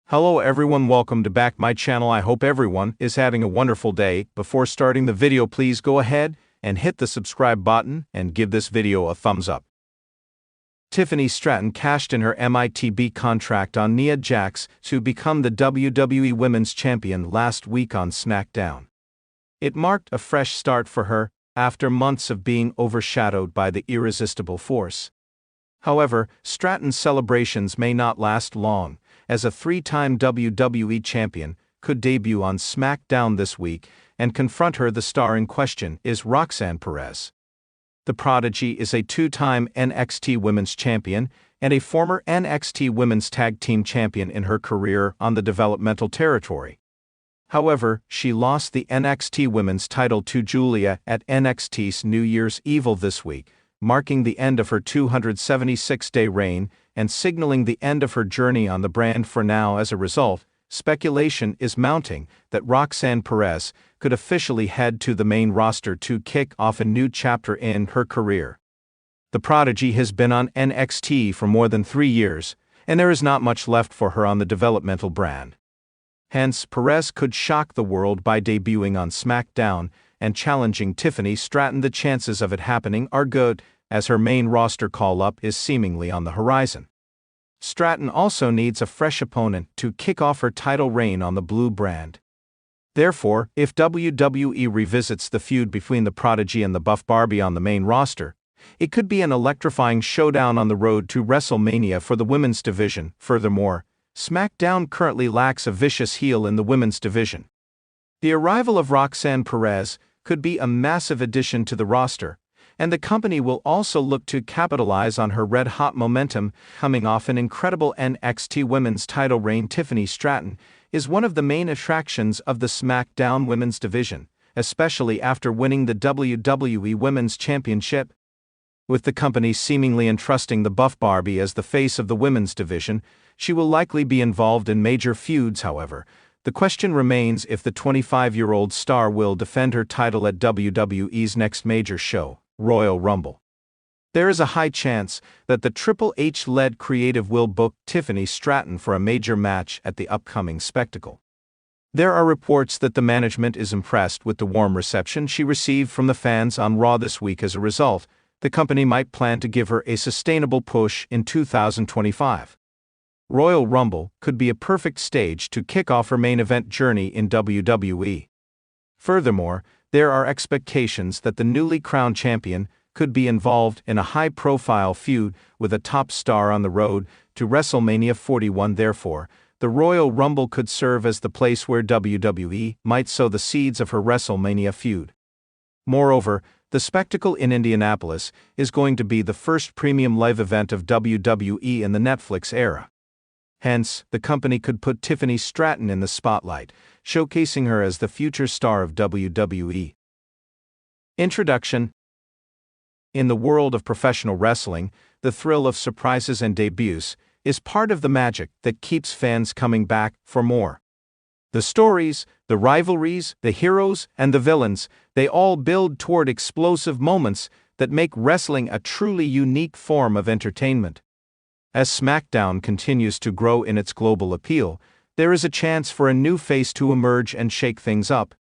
Hello everyone, welcome to back my channel. I hope everyone is having a wonderful day. Before starting the video, please go ahead and hit the subscribe button and give this video a thumbs up. Tiffany Stratton cashed in her MITB contract on Nia Jax to become the WWE Women's Champion last week on SmackDown. It marked a fresh start for her after months of being overshadowed by the irresistible force. However, Stratton's celebrations may not last long, as a three-time WWE champion could debut on SmackDown this week, and confront her. The star in question is Roxanne Perez. The Prodigy is a two-time NXT Women's Champion and a former NXT Women's Tag Team Champion in her career on the developmental territory. However, she lost the NXT Women's title to Julia at NXT's New Year's Evil this week, marking the end of her 276-day reign and signaling the end of her journey on the brand for now. As a result, speculation is mounting that Roxanne Perez could officially head to the main roster to kick off a new chapter in her career. The Prodigy has been on NXT for more than 3 years, and there is not much left for her on the developmental brand. Hence, Perez could shock the world by debuting on SmackDown and challenging Tiffany Stratton. The chances of it happening are good, as her main roster call-up is seemingly on the horizon. Stratton also needs a fresh opponent to kick off her title reign on the blue brand. Therefore, if WWE revisits the feud between the Prodigy and the Buff Barbie on the main roster, it could be an electrifying showdown on the road to WrestleMania for the women's division. Furthermore, SmackDown currently lacks a vicious heel in the women's division. The arrival of Roxanne Perez could be a massive addition to the roster, and the company will also look to capitalize on her red-hot momentum coming off an incredible NXT Women's title reign. Tiffany Stratton is one of the main attractions of the SmackDown Women's division, especially after winning the WWE Women's Championship. With the company seemingly entrusting the Buff Barbie as the face of the women's division, she will likely be involved in major feuds. However, the question remains if the 25-year-old star will defend her title at WWE's next major show, Royal Rumble. There is a high chance that the Triple H-led creative will book Tiffany Stratton for a major match at the upcoming spectacle. There are reports that the management is impressed with the warm reception she received from the fans on Raw this week. As a result, the company might plan to give her a sustainable push in 2025. Royal Rumble could be a perfect stage to kick off her main event journey in WWE. Furthermore, there are expectations that the newly crowned champion could be involved in a high-profile feud with a top star on the road to WrestleMania 41. Therefore, the Royal Rumble could serve as the place where WWE might sow the seeds of her WrestleMania feud. Moreover, the spectacle in Indianapolis is going to be the first premium live event of WWE in the Netflix era. Hence, the company could put Tiffany Stratton in the spotlight, showcasing her as the future star of WWE. Introduction. In the world of professional wrestling, the thrill of surprises and debuts is part of the magic that keeps fans coming back for more. The stories, the rivalries, the heroes, and the villains, they all build toward explosive moments that make wrestling a truly unique form of entertainment. As SmackDown continues to grow in its global appeal, there is a chance for a new face to emerge and shake things up.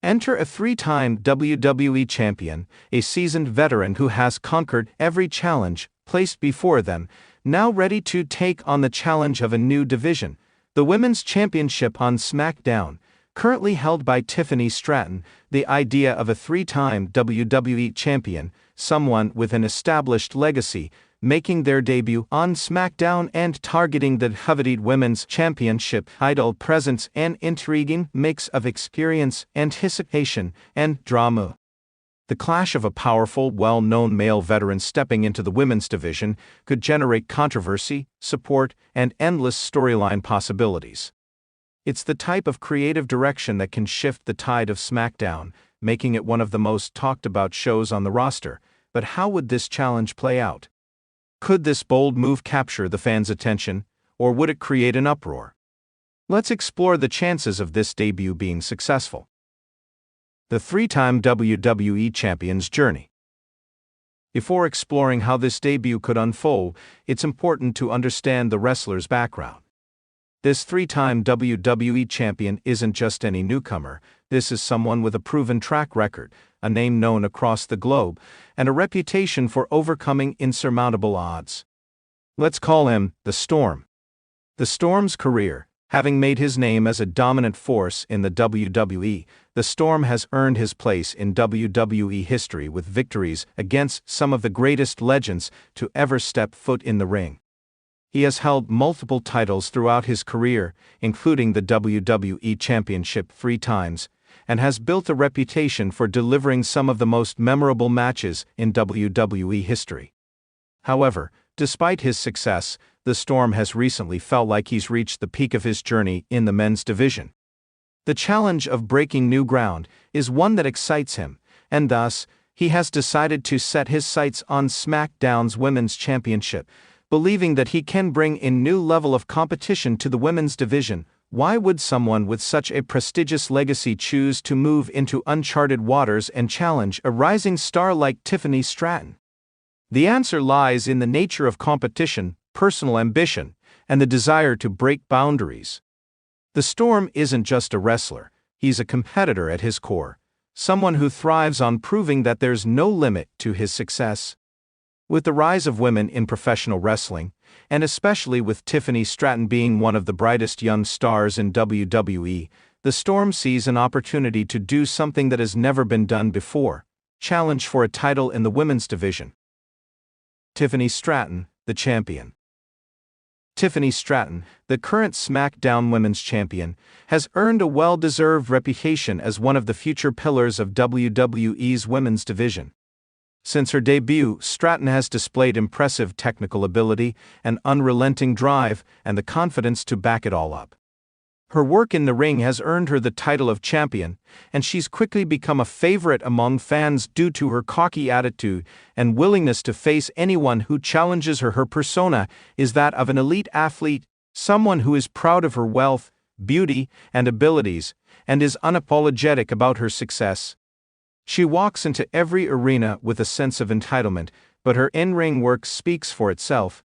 Enter a three-time WWE champion, a seasoned veteran who has conquered every challenge placed before them, now ready to take on the challenge of a new division, the Women's Championship on SmackDown, currently held by Tiffany Stratton. The idea of a three-time WWE champion, someone with an established legacy, making their debut on SmackDown and targeting the coveted Women's Championship title presents an intriguing mix of experience, anticipation, and drama. The clash of a powerful, well-known male veteran stepping into the women's division could generate controversy, support, and endless storyline possibilities. It's the type of creative direction that can shift the tide of SmackDown, making it one of the most talked-about shows on the roster. But how would this challenge play out? Could this bold move capture the fans' attention, or would it create an uproar? Let's explore the chances of this debut being successful. The three-time WWE champion's journey. Before exploring how this debut could unfold, it's important to understand the wrestler's background. This three-time WWE champion isn't just any newcomer. This is someone with a proven track record, a name known across the globe, and a reputation for overcoming insurmountable odds. Let's call him the Storm. The Storm's career. Having made his name as a dominant force in the WWE, the Storm has earned his place in WWE history with victories against some of the greatest legends to ever step foot in the ring. He has held multiple titles throughout his career, including the WWE Championship 3 times, and has built a reputation for delivering some of the most memorable matches in WWE history. However, despite his success, the Storm has recently felt like he's reached the peak of his journey in the men's division. The challenge of breaking new ground is one that excites him, and thus, he has decided to set his sights on SmackDown's Women's Championship, believing that he can bring a new level of competition to the women's division. Why would someone with such a prestigious legacy choose to move into uncharted waters and challenge a rising star like Tiffany Stratton? The answer lies in the nature of competition, personal ambition, and the desire to break boundaries. The Storm isn't just a wrestler, he's a competitor at his core, someone who thrives on proving that there's no limit to his success. With the rise of women in professional wrestling, and especially with Tiffany Stratton being one of the brightest young stars in WWE, the Storm sees an opportunity to do something that has never been done before: challenge for a title in the women's division. Tiffany Stratton, the champion. Tiffany Stratton, the current SmackDown Women's Champion, has earned a well-deserved reputation as one of the future pillars of WWE's women's division. Since her debut, Stratton has displayed impressive technical ability, an unrelenting drive, and the confidence to back it all up. Her work in the ring has earned her the title of champion, and she's quickly become a favorite among fans due to her cocky attitude and willingness to face anyone who challenges her. Her persona is that of an elite athlete, someone who is proud of her wealth, beauty, and abilities, and is unapologetic about her success. She walks into every arena with a sense of entitlement, but her in-ring work speaks for itself.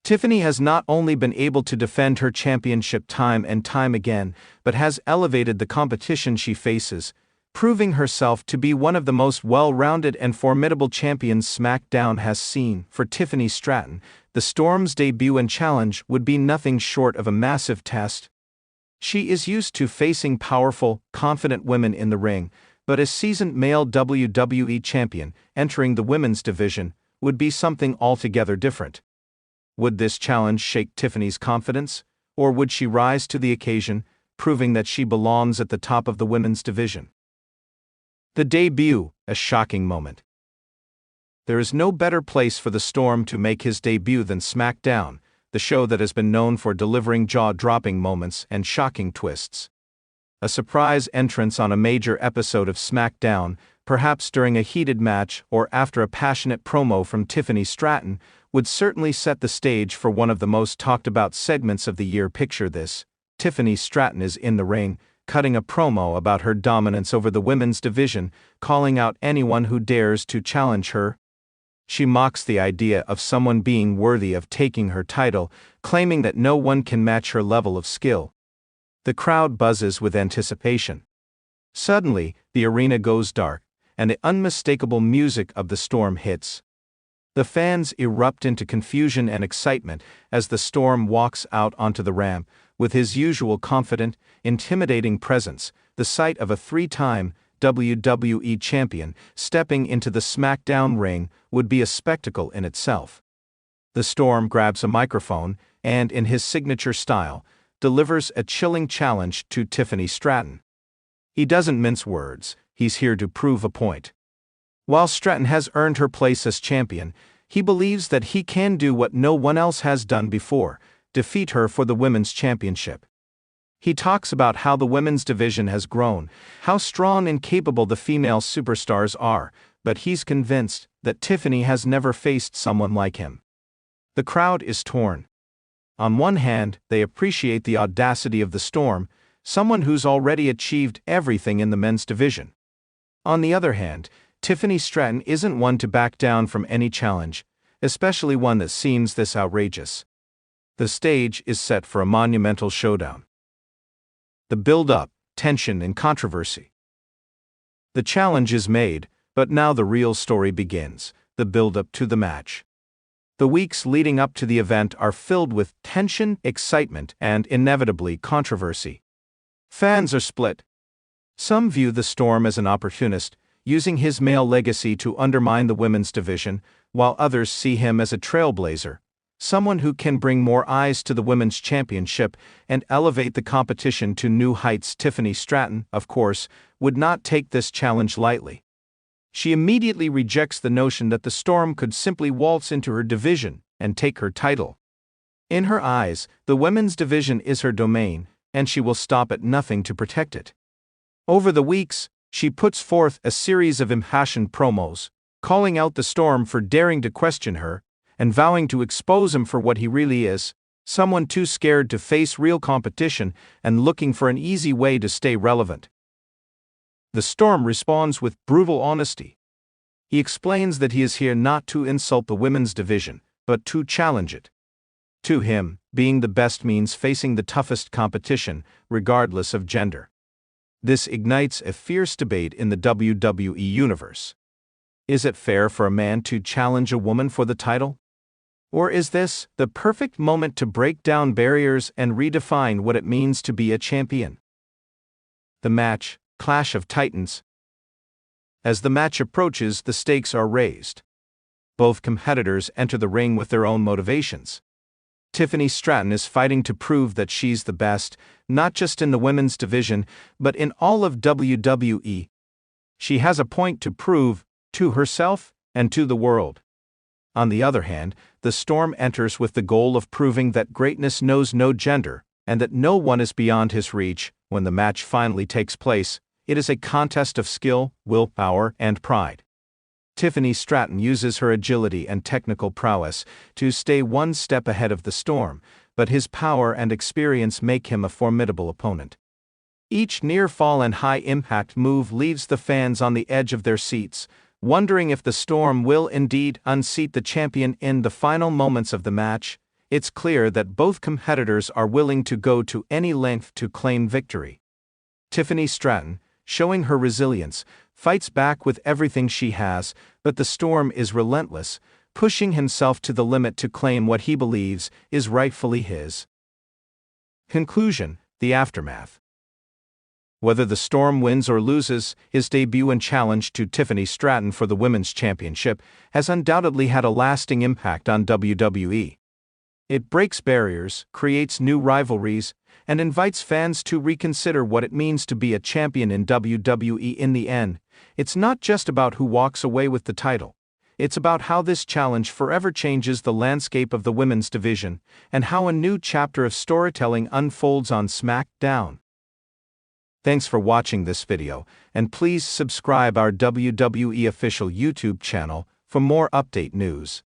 Tiffany has not only been able to defend her championship time and time again, but has elevated the competition she faces, proving herself to be one of the most well-rounded and formidable champions SmackDown has seen. For Tiffany Stratton, the Storm's debut and challenge would be nothing short of a massive test. She is used to facing powerful, confident women in the ring, but a seasoned male WWE champion entering the women's division would be something altogether different. Would this challenge shake Tiffany's confidence, or would she rise to the occasion, proving that she belongs at the top of the women's division? The debut, a shocking moment. There is no better place for the Storm to make his debut than SmackDown, the show that has been known for delivering jaw-dropping moments and shocking twists. A surprise entrance on a major episode of SmackDown, perhaps during a heated match or after a passionate promo from Tiffany Stratton, would certainly set the stage for one of the most talked-about segments of the year. Picture this: Tiffany Stratton is in the ring, cutting a promo about her dominance over the women's division, calling out anyone who dares to challenge her. She mocks the idea of someone being worthy of taking her title, claiming that no one can match her level of skill. The crowd buzzes with anticipation. Suddenly, the arena goes dark, and the unmistakable music of the Storm hits. The fans erupt into confusion and excitement as the Storm walks out onto the ramp. With his usual confident, intimidating presence, the sight of a 3-time WWE champion stepping into the SmackDown ring would be a spectacle in itself. The Storm grabs a microphone and, in his signature style, delivers a chilling challenge to Tiffany Stratton. He doesn't mince words, he's here to prove a point. While Stratton has earned her place as champion, he believes that he can do what no one else has done before: defeat her for the women's championship. He talks about how the women's division has grown, how strong and capable the female superstars are, but he's convinced that Tiffany has never faced someone like him. The crowd is torn. On one hand, they appreciate the audacity of the Storm, someone who's already achieved everything in the men's division. On the other hand, Tiffany Stratton isn't one to back down from any challenge, especially one that seems this outrageous. The stage is set for a monumental showdown. The build-up, tension, and controversy. The challenge is made, but now the real story begins, the build-up to the match. The weeks leading up to the event are filled with tension, excitement, and inevitably controversy. Fans are split. Some view the Storm as an opportunist, using his male legacy to undermine the women's division, while others see him as a trailblazer, someone who can bring more eyes to the women's championship and elevate the competition to new heights. Tiffany Stratton, of course, would not take this challenge lightly. She immediately rejects the notion that the Storm could simply waltz into her division and take her title. In her eyes, the women's division is her domain, and she will stop at nothing to protect it. Over the weeks, she puts forth a series of impassioned promos, calling out the Storm for daring to question her, and vowing to expose him for what he really is, someone too scared to face real competition and looking for an easy way to stay relevant. The Storm responds with brutal honesty. He explains that he is here not to insult the women's division, but to challenge it. To him, being the best means facing the toughest competition, regardless of gender. This ignites a fierce debate in the WWE universe. Is it fair for a man to challenge a woman for the title? Or is this the perfect moment to break down barriers and redefine what it means to be a champion? The match, Clash of Titans. As the match approaches, the stakes are raised. Both competitors enter the ring with their own motivations. Tiffany Stratton is fighting to prove that she's the best, not just in the women's division, but in all of WWE. She has a point to prove, to herself and to the world. On the other hand, the Storm enters with the goal of proving that greatness knows no gender, and that no one is beyond his reach. When the match finally takes place, it is a contest of skill, willpower, and pride. Tiffany Stratton uses her agility and technical prowess to stay one step ahead of the Storm, but his power and experience make him a formidable opponent. Each near-fall and high-impact move leaves the fans on the edge of their seats, wondering if the Storm will indeed unseat the champion in the final moments of the match. It's clear that both competitors are willing to go to any length to claim victory. Tiffany Stratton, showing her resilience, fights back with everything she has, but the Storm is relentless, pushing himself to the limit to claim what he believes is rightfully his. Conclusion: the aftermath. Whether the Storm wins or loses, his debut and challenge to Tiffany Stratton for the Women's Championship has undoubtedly had a lasting impact on WWE. It breaks barriers, creates new rivalries, and invites fans to reconsider what it means to be a champion in WWE. In the end, it's not just about who walks away with the title. It's about how this challenge forever changes the landscape of the women's division, and how a new chapter of storytelling unfolds on SmackDown. Thanks for watching this video, and please subscribe our WWE official YouTube channel for more update news.